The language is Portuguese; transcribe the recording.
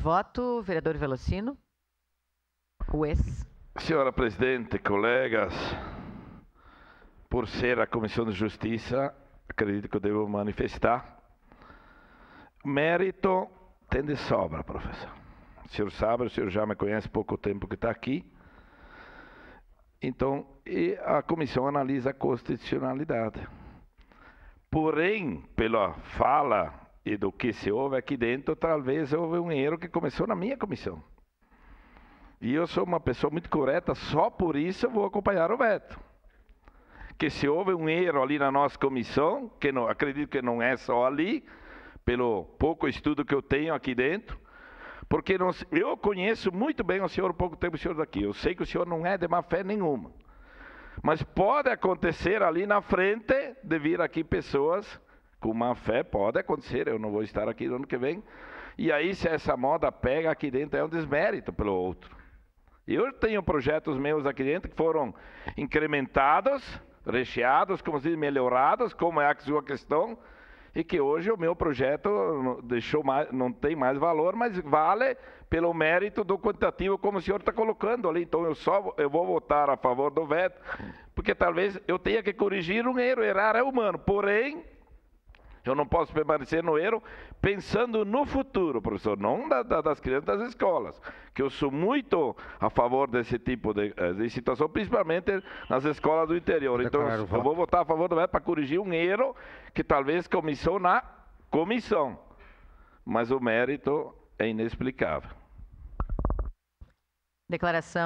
Voto, vereador Velocino. Senhora presidente, colegas, por ser a Comissão de Justiça, acredito que eu devo manifestar. Mérito tem de sobra, professor. O senhor sabe, o senhor já me conhece há pouco tempo que está aqui. Então, a comissão analisa a constitucionalidade. Porém, pela fala e do que se ouve aqui dentro, talvez houve um erro que começou na minha comissão. E eu sou uma pessoa muito correta, só por isso eu vou acompanhar o veto. Que se houve um erro ali na nossa comissão, que não, acredito que não é só ali, pelo pouco estudo que eu tenho aqui dentro, porque não, eu conheço muito bem o senhor, pouco tempo o senhor daqui, eu sei que o senhor não é de má fé nenhuma. Mas pode acontecer ali na frente de vir aqui pessoas com má fé, pode acontecer, eu não vou estar aqui no ano que vem, e aí se essa moda pega aqui dentro é um desmérito pelo outro. Eu tenho projetos meus aqui dentro que foram incrementados, recheados, como se diz, melhorados, como é a sua questão, e que hoje o meu projeto deixou mais, não tem mais valor, mas vale pelo mérito do quantitativo, como o senhor está colocando ali. Então eu vou votar a favor do veto, porque talvez eu tenha que corrigir um erro, errar é humano, porém eu não posso permanecer no erro pensando no futuro, professor, não das crianças das escolas, que eu sou muito a favor desse tipo de situação, principalmente nas escolas do interior. Então eu vou votar a favor do veto para corrigir um erro que talvez comissão na comissão, mas o mérito é inexplicável. Declaração.